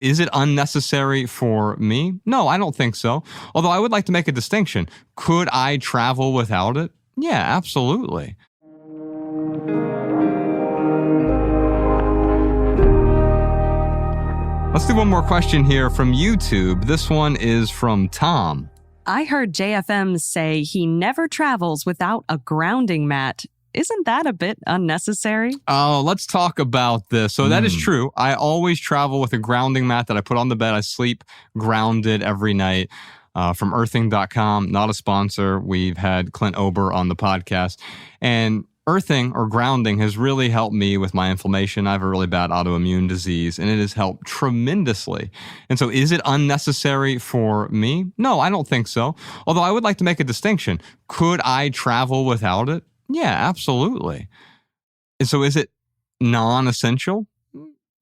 Is it unnecessary for me? No, I don't think so. Although I would like to make a distinction. Could I travel without it? Yeah, absolutely. Let's do one more question here from YouTube. This one is from Tom. I heard JFM say he never travels without a grounding mat. Isn't that a bit unnecessary? Oh, let's talk about this. So that is true. I always travel with a grounding mat that I put on the bed. I sleep grounded every night. From earthing.com, not a sponsor. We've had Clint Ober on the podcast. And earthing or grounding has really helped me with my inflammation. I have a really bad autoimmune disease, and it has helped tremendously. And so is it unnecessary for me? No, I don't think so. Although I would like to make a distinction. Could I travel without it? Yeah, absolutely. And so is it non-essential?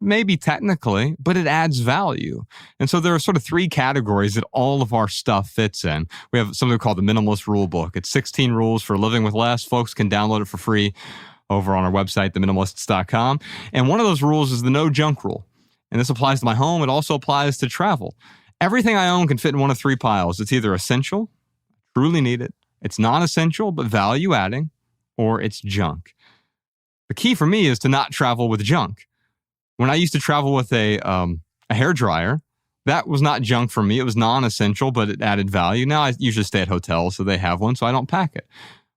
Maybe technically, but it adds value. And so there are sort of three categories that all of our stuff fits in. We have something called the Minimalist Rule Book. It's 16 rules for living with less. Folks can download it for free over on our website, theminimalists.com. And one of those rules is the no junk rule. And this applies to my home. It also applies to travel. Everything I own can fit in one of three piles. It's either essential, truly need it. It's non-essential, but value adding, or it's junk. The key for me is to not travel with junk. When I used to travel with a hairdryer, that was not junk for me. It was non-essential, but it added value. Now I usually stay at hotels, so they have one, so I don't pack it.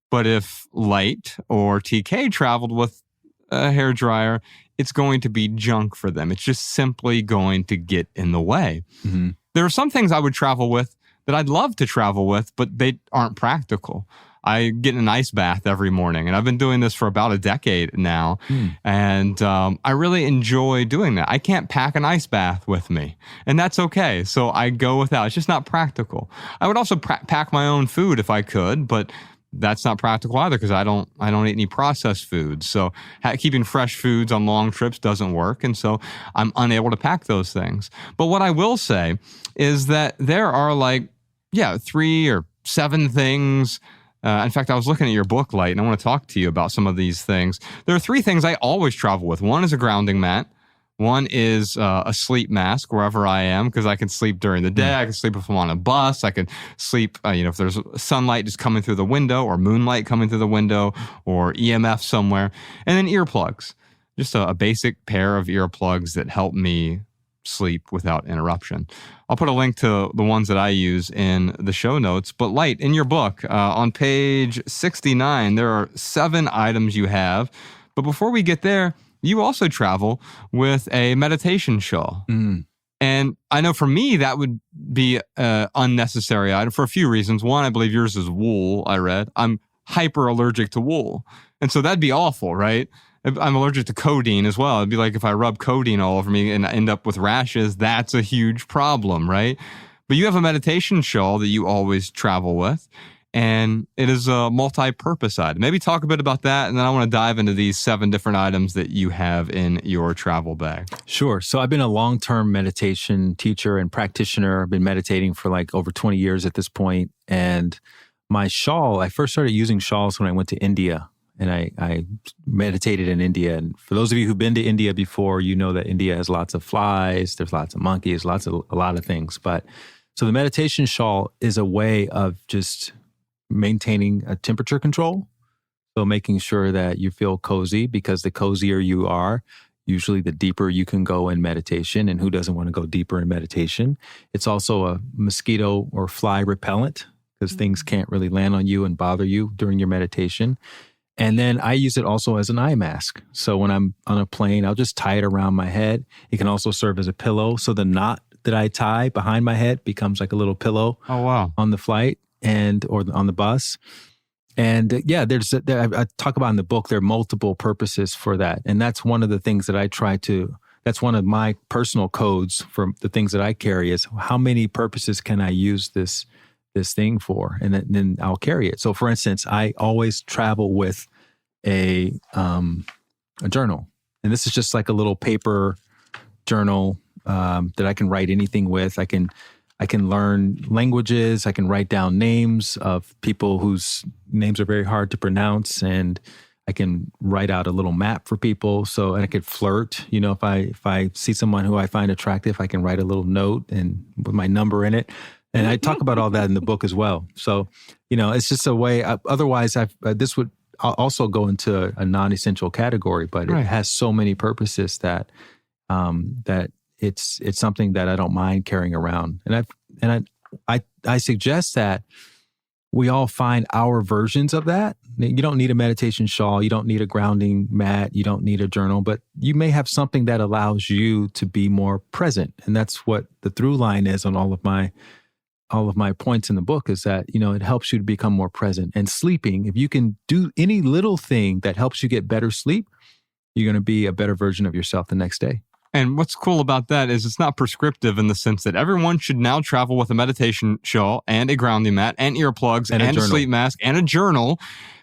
But if Light or TK traveled with a hairdryer, it's going to be junk for them. It's just simply going to get in the way. Mm-hmm. There are some things I would travel with that I'd love to travel with, but they aren't practical. I get an ice bath every morning, and I've been doing this for about a decade now, and I really enjoy doing that. I can't pack an ice bath with me, and that's okay, so I go without. It's just not practical. I would also pack my own food if I could, but that's not practical either because I don't eat any processed foods. So keeping fresh foods on long trips doesn't work, and so I'm unable to pack those things. But what I will say is that there are 3 or 7 things. In fact, I was looking at your book, Light, and I want to talk to you about some of these things. There are 3 things I always travel with. One is a grounding mat. One is a sleep mask wherever I am because I can sleep during the day. I can sleep if I'm on a bus. I can sleep, if there's sunlight just coming through the window or moonlight coming through the window or EMF somewhere. And then earplugs, just a basic pair of earplugs that help me sleep without interruption. I'll put a link to the ones that I use in the show notes. But Light, in your book, on page 69, there are 7 items you have. But before we get there, you also travel with a meditation shawl. And I know for me, that would be an unnecessary item for a few reasons. One, I believe yours is wool, I read. I'm hyper allergic to wool. And so that'd be awful, right? I'm allergic to codeine as well. It'd be like if I rub codeine all over me and I end up with rashes, that's a huge problem, right? But you have a meditation shawl that you always travel with, and it is a multi-purpose item. Maybe talk a bit about that, and then I want to dive into these 7 different items that you have in your travel bag. Sure. So I've been a long-term meditation teacher and practitioner. I've been meditating for over 20 years at this point. And my shawl, I first started using shawls when I went to India. And I meditated in India. And for those of you who've been to India before, you know that India has lots of flies, there's lots of monkeys, a lot of things. But so the meditation shawl is a way of just maintaining a temperature control. So making sure that you feel cozy, because the cozier you are, usually the deeper you can go in meditation. And who doesn't want to go deeper in meditation? It's also a mosquito or fly repellent because things can't really land on you and bother you during your meditation. And then I use it also as an eye mask. So when I'm on a plane, I'll just tie it around my head. It can also serve as a pillow. So the knot that I tie behind my head becomes like a little pillow on the flight or on the bus. And I talk about in the book, there are multiple purposes for that. And that's one of the things that that's one of my personal codes for the things that I carry is how many purposes can I use this thing for, and then I'll carry it. So for instance, I always travel with a journal, and this is just like a little paper journal that I can write anything with. I can learn languages. I can write down names of people whose names are very hard to pronounce, and I can write out a little map for people. So, and I could flirt, if I see someone who I find attractive, I can write a little note and with my number in it. And I talk about all that in the book as well. So, it's just a way. Otherwise, this would also go into a non-essential category, but it has so many purposes that it's something that I don't mind carrying around. And I suggest that we all find our versions of that. You don't need a meditation shawl. You don't need a grounding mat. You don't need a journal, but you may have something that allows you to be more present. And that's what the through line is on all of my points in the book, is that, it helps you to become more present. And sleeping, if you can do any little thing that helps you get better sleep, you're going to be a better version of yourself the next day. And what's cool about that is it's not prescriptive in the sense that everyone should now travel with a meditation shawl and a grounding mat and earplugs and a sleep mask and a journal.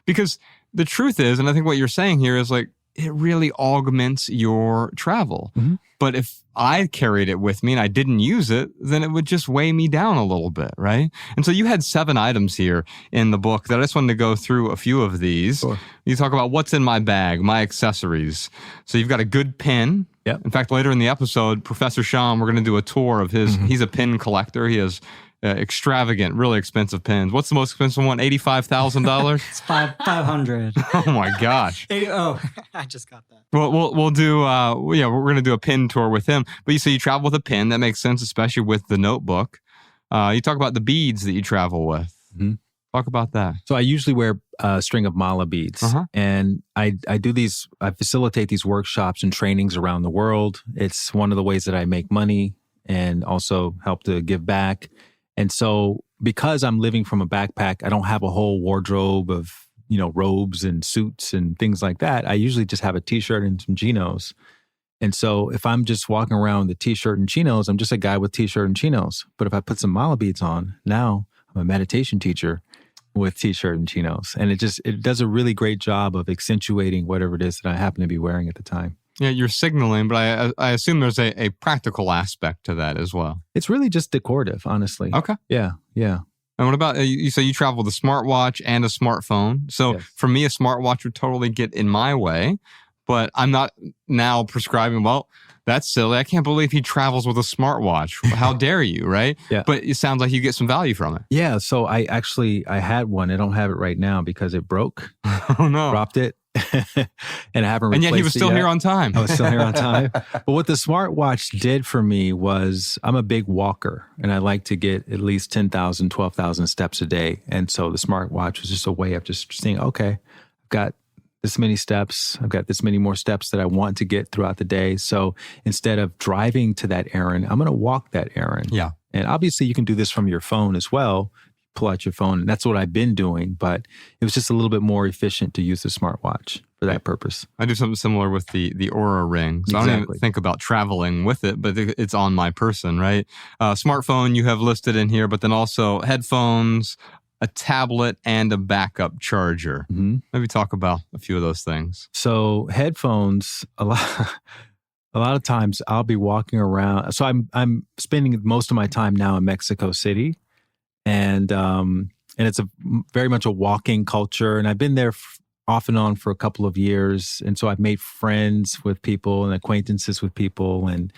Because the truth is, and I think what you're saying here is like, it really augments your travel. Mm-hmm. But if I carried it with me and I didn't use it, then it would just weigh me down a little bit, right? And so you had 7 items here in the book that I just wanted to go through a few of these. Sure. You talk about what's in my bag, my accessories. So you've got a good pen. Yep. In fact, later in the episode, Professor Sham, we're going to do a tour of his. Mm-hmm. He's a pen collector. He has extravagant, really expensive pens. What's the most expensive one? $85,000? It's $500. Oh my gosh! I just got that. Well, we'll do. We're going to do a pen tour with him. But you say you travel with a pen. That makes sense, especially with the notebook. You talk about the beads that you travel with. Mm-hmm. Talk about that. So I usually wear a string of mala beads, and I do these. I facilitate these workshops and trainings around the world. It's one of the ways that I make money and also help to give back. And so because I'm living from a backpack, I don't have a whole wardrobe of, robes and suits and things like that. I usually just have a t-shirt and some chinos. And so if I'm just walking around with a t-shirt and chinos, I'm just a guy with t-shirt and chinos. But if I put some mala beads on, now I'm a meditation teacher with t-shirt and chinos. And it does a really great job of accentuating whatever it is that I happen to be wearing at the time. Yeah, you're signaling, but I assume there's a practical aspect to that as well. It's really just decorative, honestly. Okay. Yeah. And what about, you say you travel with a smartwatch and a smartphone. So yes. For me, a smartwatch would totally get in my way, but I'm not now prescribing, well, that's silly. I can't believe he travels with a smartwatch. How dare you, right? Yeah. But it sounds like you get some value from it. Yeah, so I had one. I don't have it right now because it broke. Oh, no. Dropped it. And I haven't replaced it. And yet he was still here on time. I was still here on time. But what the smartwatch did for me was, I'm a big walker and I like to get at least 10,000, 12,000 steps a day. And so the smartwatch was just a way of just saying, okay, I've got this many steps. I've got this many more steps that I want to get throughout the day. So instead of driving to that errand, I'm going to walk that errand. Yeah. And obviously you can do this from your phone as well. Pull out your phone. And that's what I've been doing, but it was just a little bit more efficient to use the smartwatch for that purpose. I do something similar with the Oura Ring. So exactly. I don't even think about traveling with it, but it's on my person, right? Smartphone you have listed in here, but then also headphones, a tablet, and a backup charger. Mm-hmm. Maybe talk about a few of those things. So headphones, a lot of times I'll be walking around. So I'm spending most of my time now in Mexico City. And it's very much a walking culture. And I've been there off and on for a couple of years. And so I've made friends with people and acquaintances with people. And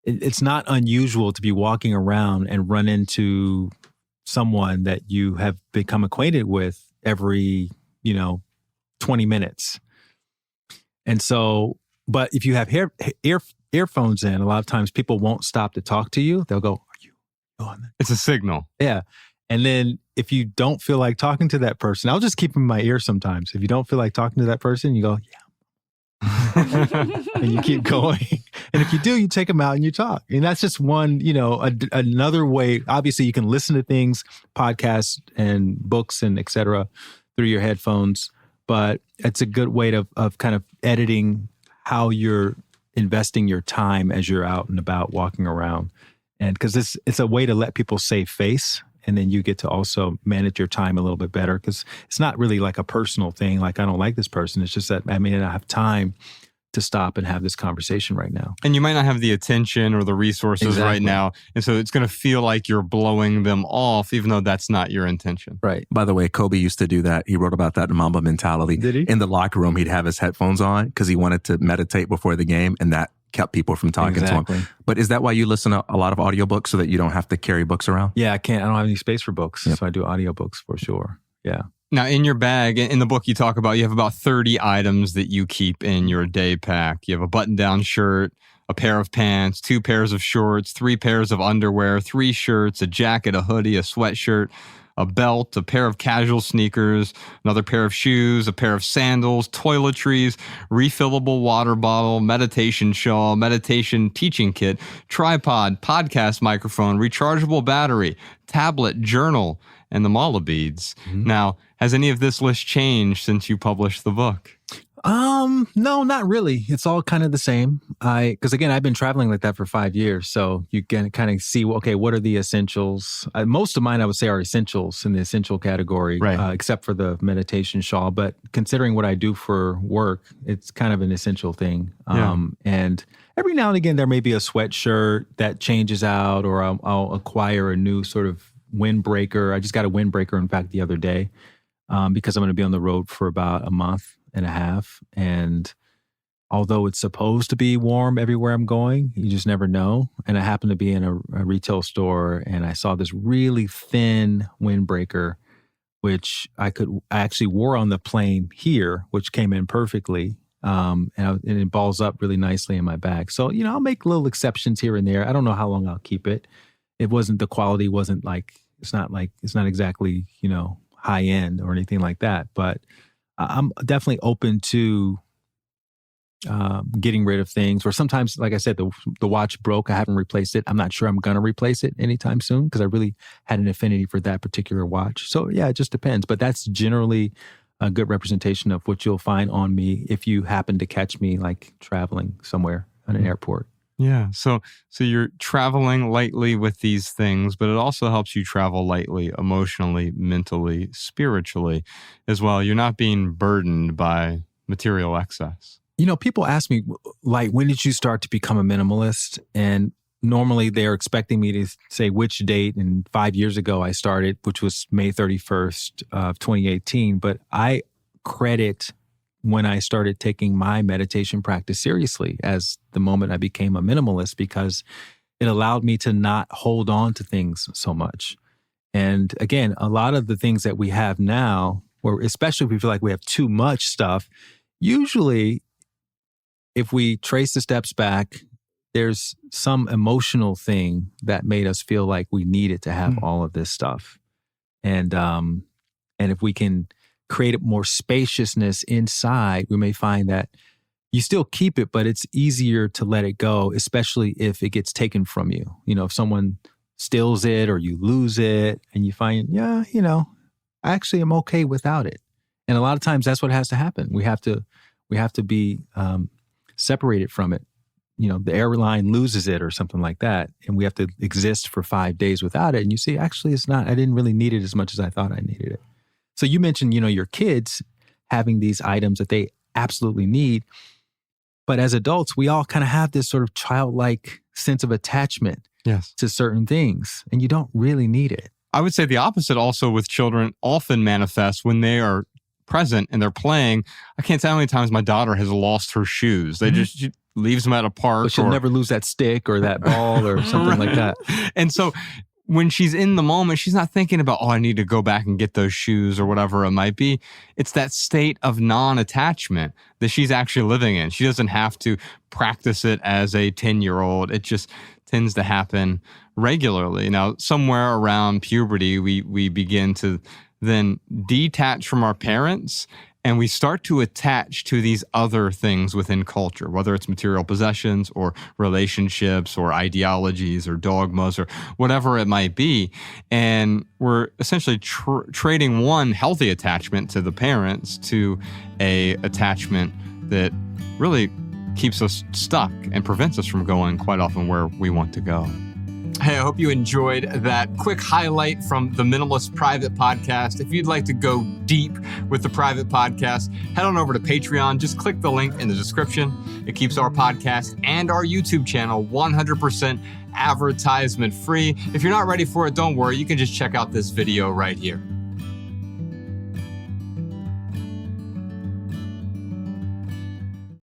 it's not unusual to be walking around and run into someone that you have become acquainted with every, 20 minutes. And so, but if you have earphones in, a lot of times people won't stop to talk to you. They'll go, are you on there? It's a signal. Yeah. And then if you don't feel like talking to that person, I'll just keep them in my ear sometimes. If you don't feel like talking to that person, you go, yeah. And you keep going. And if you do, you take them out and you talk. And that's just one, another way. Obviously, you can listen to things, podcasts and books and et cetera through your headphones. But it's a good way of kind of editing how you're investing your time as you're out and about walking around. And because it's a way to let people save face. And then you get to also manage your time a little bit better, because it's not really like a personal thing. Like, I don't like this person. It's just that I have time to stop and have this conversation right now. And you might not have the attention or the resources right now. And so it's going to feel like you're blowing them off, even though that's not your intention. Right. By the way, Kobe used to do that. He wrote about that in Mamba Mentality. Did he? In the locker room, he'd have his headphones on because he wanted to meditate before the game, and that kept people from talking to him. But is that why you listen to a lot of audiobooks, so that you don't have to carry books around? Yeah, I don't have any space for books. So I do audiobooks for sure. Yeah. Now, in your bag, in the book you talk about, you have about 30 items that you keep in your day pack. You have a button-down shirt, a pair of pants, 2 pairs of shorts, 3 pairs of underwear, 3 shirts, a jacket, a hoodie, a sweatshirt, a belt, a pair of casual sneakers, another pair of shoes, a pair of sandals, toiletries, refillable water bottle, meditation shawl, meditation teaching kit, tripod, podcast microphone, rechargeable battery, tablet, journal, and the mala beads. Now, has any of this list changed since you published the book? No, not really. It's all kind of the same. Because again, I've been traveling like that for 5 years. So you can kind of see, okay, what are the essentials? Most of mine, I would say, are essentials in the essential category, except for the meditation shawl. But considering what I do for work, it's kind of an essential thing. And every now and again, there may be a sweatshirt that changes out, or I'll acquire a new sort of windbreaker. I just got a windbreaker, in fact, the other day, because I'm going to be on the road for about a month and a half. And although it's supposed to be warm everywhere I'm going, you just never know. And I happened to be in a retail store, and I saw this really thin windbreaker, which I actually wore on the plane here, which came in perfectly. And it balls up really nicely in my bag. So, I'll make little exceptions here and there. I don't know how long I'll keep it. The quality wasn't like, it's not exactly, high end or anything like that. But I'm definitely open to getting rid of things. Or sometimes, like I said, the watch broke. I haven't replaced it. I'm not sure I'm going to replace it anytime soon because I really had an affinity for that particular watch. So yeah, it just depends. But that's generally a good representation of what you'll find on me if you happen to catch me like traveling somewhere at an airport. Yeah. So you're traveling lightly with these things, but it also helps you travel lightly emotionally, mentally, spiritually as well. You're not being burdened by material excess. People ask me, like, when did you start to become a minimalist? And normally they're expecting me to say which date. And 5 years ago I started, which was May 31st of 2018. But I credit when I started taking my meditation practice seriously as the moment I became a minimalist, because it allowed me to not hold on to things so much. And again, a lot of the things that we have now, or especially if we feel like we have too much stuff, usually if we trace the steps back, there's some emotional thing that made us feel like we needed to have all of this stuff. And if we can create more spaciousness inside, we may find that you still keep it, but it's easier to let it go, especially if it gets taken from you. If someone steals it or you lose it and you find, actually I'm okay without it. And a lot of times that's what has to happen. We have to be separated from it. The airline loses it or something like that, and we have to exist for 5 days without it. And you see, actually, I didn't really need it as much as I thought I needed it. So you mentioned, your kids having these items that they absolutely need. But as adults, we all kind of have this sort of childlike sense of attachment to certain things, and you don't really need it. I would say the opposite also with children often manifests when they are present and they're playing. I can't tell how many times my daughter has lost her shoes. She leaves them at a park. But she'll never lose that stick or that ball or something like that. And so when she's in the moment, she's not thinking about, I need to go back and get those shoes or whatever it might be. It's that state of non-attachment that she's actually living in. She doesn't have to practice it as a 10-year-old. It just tends to happen regularly. Now, somewhere around puberty, we begin to then detach from our parents, and we start to attach to these other things within culture, whether it's material possessions or relationships or ideologies or dogmas or whatever it might be. And we're essentially trading one healthy attachment to the parents to a attachment that really keeps us stuck and prevents us from going quite often where we want to go. Hey, I hope you enjoyed that quick highlight from the Minimalist Private Podcast. If you'd like to go deep with the private podcast, head on over to Patreon. Just click the link in the description. It keeps our podcast and our YouTube channel 100% advertisement free. If you're not ready for it, don't worry. You can just check out this video right here.